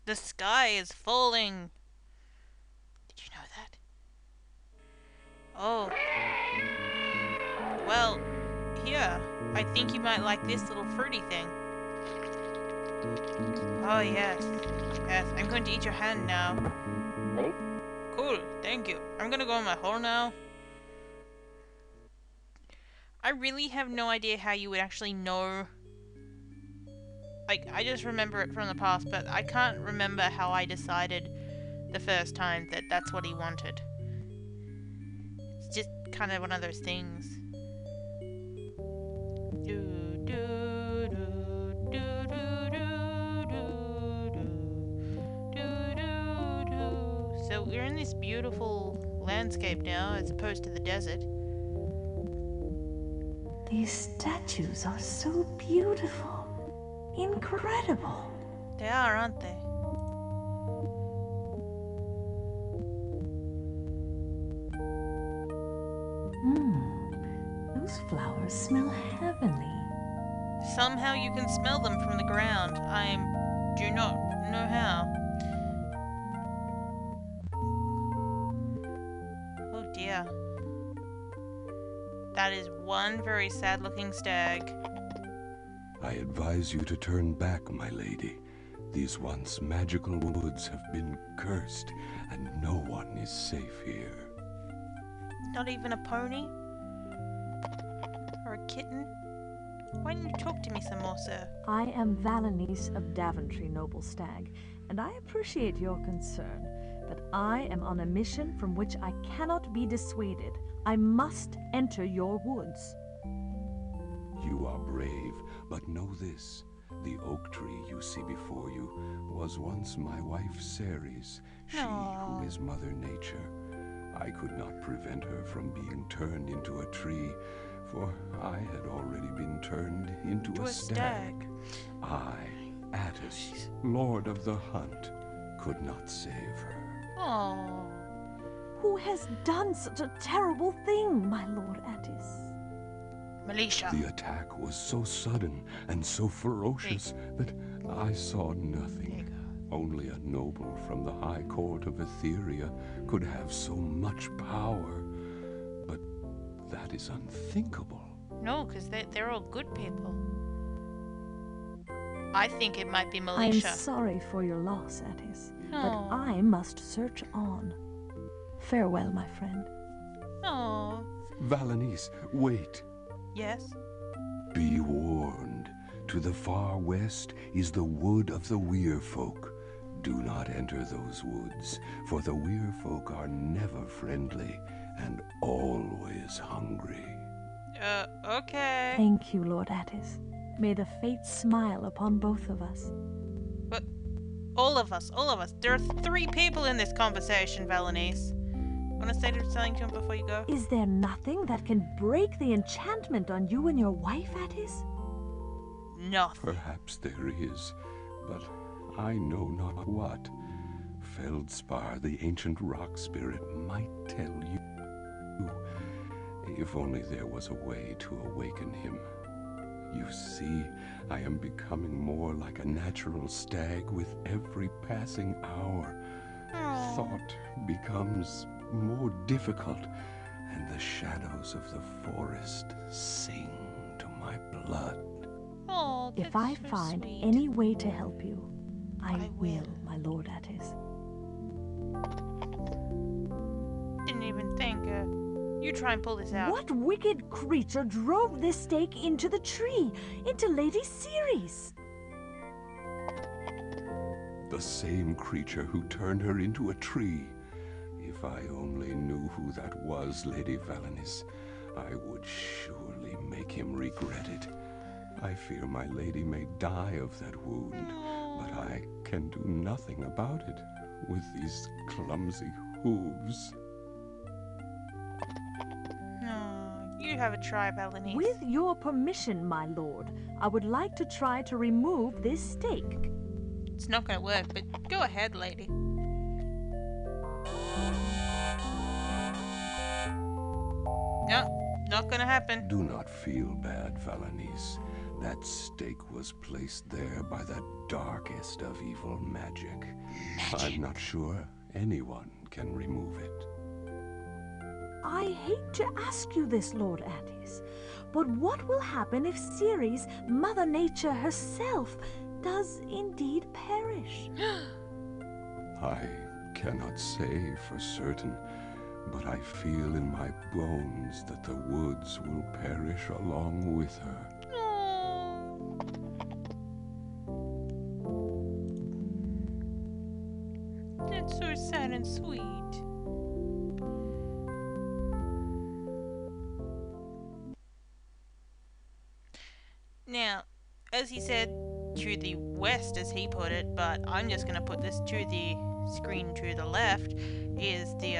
The sky is falling. Did you know that? Oh, well, here. I think you might like this little fruity thing. Oh, yes. Yes, I'm going to eat your hand now. Cool, thank you. I'm gonna go in my hole now. I really have no idea how you would actually know. Like, I just remember it from the past, but I can't remember how I decided the first time that that's what he wanted. It's just kind of one of those things. So we're in this beautiful landscape now, as opposed to the desert. These statues are so beautiful. Incredible. They are, aren't they? Those flowers smell heavenly. Somehow you can smell them from the ground. I do not know how. Oh dear. That is one very sad looking stag. I advise you to turn back, my lady. These once magical woods have been cursed, and no one is safe here. Not even a pony? Or a kitten? Why don't you talk to me some more, sir? I am Valanice of Daventry, noble stag, and I appreciate your concern, but I am on a mission from which I cannot be dissuaded. I must enter your woods. You are brave, but know this. The oak tree you see before you was once my wife Ceres, she Aww. who is Mother Nature. I could not prevent her from being turned into a tree, for I had already been turned into a stag. I, Attis, Lord of the Hunt, could not save her. Oh. Who has done such a terrible thing, my Lord Attis? Militia. The attack was so sudden and so ferocious that I saw nothing. Only a noble from the high court of Etheria could have so much power. But that is unthinkable. No, because they're all good people. I think it might be I'm militia. sorry for your loss, Attis, but Oh. I must search on. Farewell, my friend. Oh. Valanice, wait. Yes? Be warned. To the far west is the wood of the Weir folk. Do not enter those woods, for the Weir folk are never friendly and always hungry. Okay. Thank you, Lord Attis. May the fates smile upon both of us. But all of us. There are 3 people in this conversation, Valanice. Want to say something to him before you go? Is there nothing that can break the enchantment on you and your wife, Attis? Nothing. Perhaps there is, but I know not what. Feldspar, the ancient rock spirit, might tell you. If only there was a way to awaken him. You see, I am becoming more like a natural stag with every passing hour. Thought becomes more difficult, and the shadows of the forest sing to my blood. Oh, If that's I so find sweet. any way to help you, I I will, will. my Lord Attis. Didn't even think. You try and pull this out. What wicked creature drove this stake into the tree, into Lady Ceres? The same creature who turned her into a tree. If I only knew who that was, Lady Valanice, I would surely make him regret it. I fear my lady may die of that wound, but I can do nothing about it with these clumsy hooves. No, you have a try, Valanice. With your permission, my lord, I would like to try to remove this stake. It's not going to work, but go ahead, lady. No, not going to happen. Do not feel bad, Valanice. That stake was placed there by the darkest of evil magic. I'm not sure anyone can remove it. I hate to ask you this, Lord Andes, but what will happen if Ceres, Mother Nature herself, does indeed perish? I cannot say for certain, but I feel in my bones that the woods will perish along with her. That's so sad and sweet. Now, as he said, to the west, as he put it, but I'm just going to put this to the screen to the left, is the,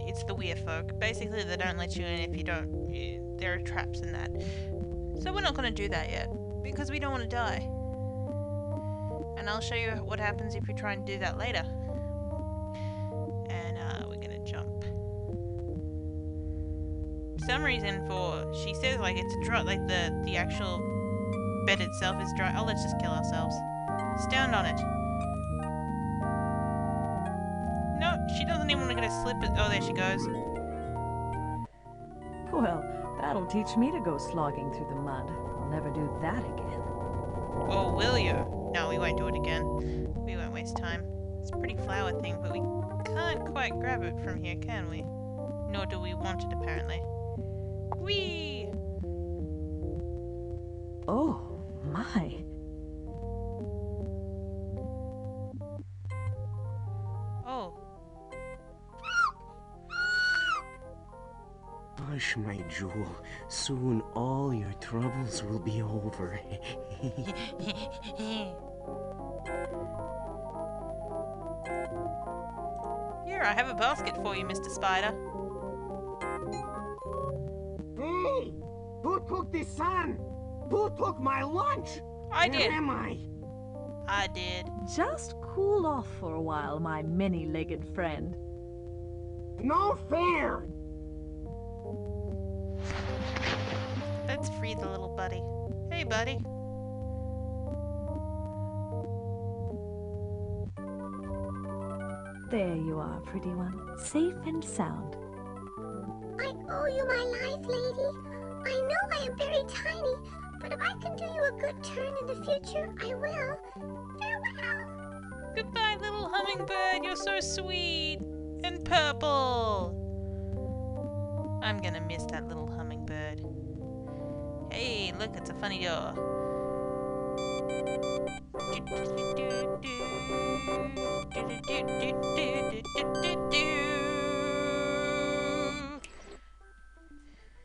it's the weir folk. Basically, they don't let you in if you don't, there are traps in that. So we're not going to do that yet, because we don't want to die. And I'll show you what happens if you try and do that later. And, we're going to jump. For some reason, she says like it's dry, like the actual bed itself is dry. Oh, let's just kill ourselves. Stand on it. No, she doesn't even want to get a slip. Oh, there she goes. Well, that'll teach me to go slogging through the mud. I'll never do that again. Oh, will you? No, we won't do it again. We won't waste time. It's a pretty flower thing, but we can't quite grab it from here, can we? Nor do we want it, apparently. Whee! Oh, my. Oh. Hush, my jewel. Soon all your troubles will be over. Here, I have a basket for you, Mr. Spider. Hey! Who took the sun? Who took my lunch? I did. Where am I? I did. Just cool off for a while, my many-legged friend. No fair! Let's free the little buddy. Hey, buddy. There you are, pretty one. Safe and sound. I owe you my life, lady. I know I am very tiny, but if I can do you a good turn in the future, I will. Farewell. Goodbye, little hummingbird. You're so sweet. And purple. I'm gonna miss that little hummingbird. Hey, look, it's a funny door.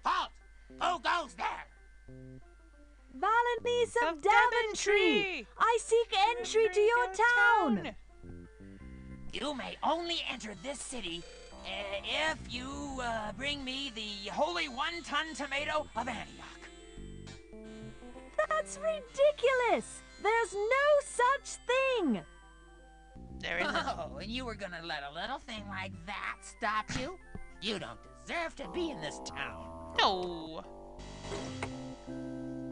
Halt! Who goes there? Valanice of Of Daventry! Daventry! I seek entry to your town! You may only enter this city if you bring me the holy 1-ton tomato of Antioch. That's ridiculous! There's no such thing! There isn't. Oh, and you were gonna let a little thing like that stop you? You don't deserve to be in this town. No.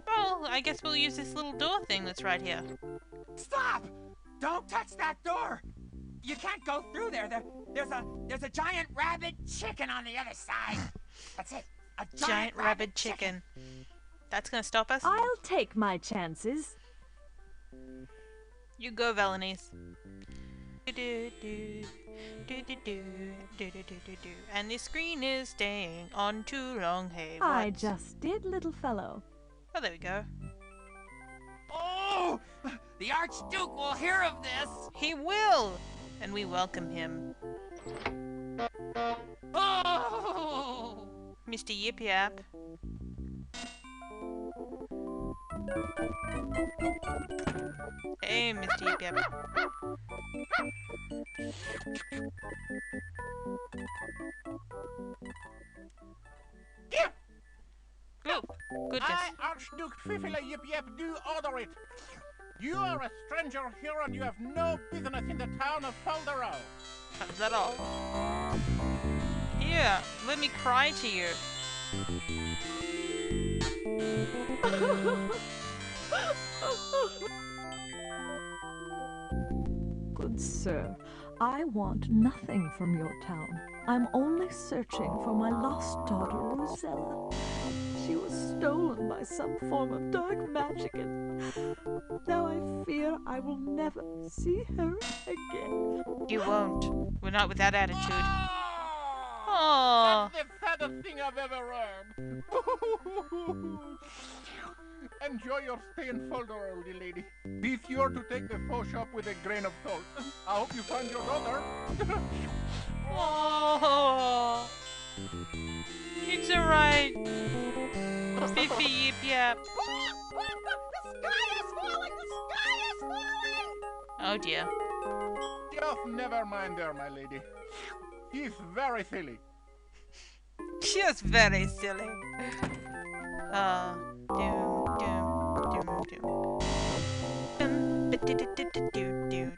Well, I guess we'll use this little door thing that's right here. Stop! Don't touch that door! You can't go through there. There's a giant rabid chicken on the other side. That's it. A Giant rabid chicken. That's gonna stop us? I'll take my chances. You go, Valanice. And the screen is staying on too long. Hey, what? I just did, little fellow. Oh, there we go. Oh! The Archduke will hear of this! He will! And we welcome him. Oh! Mr. Yip Yap. Hey, Mr. Yip Yap. Oh, goodness. I, Archduke Fifila Yip Yip, do order it. You are a stranger here and you have no business in the town of Folderol. Is that all? Here, let me cry to you. Good sir, I want nothing from your town. I'm only searching for my lost daughter, Rosella. She was stolen by some form of dark magic, and now I fear I will never see her again. You won't. We're not with that attitude. Oh, Oh. that's the saddest thing I've ever heard. Enjoy your stay in Folder, oldie lady. Be sure to take the faux shop with a grain of salt. I hope you find your daughter. Oh. It's alright. Fifi yip yap. The sky is falling! The sky is falling! Oh dear. Just never mind her, my lady. He's very silly. Just very silly. Doom, doom, doom, doom.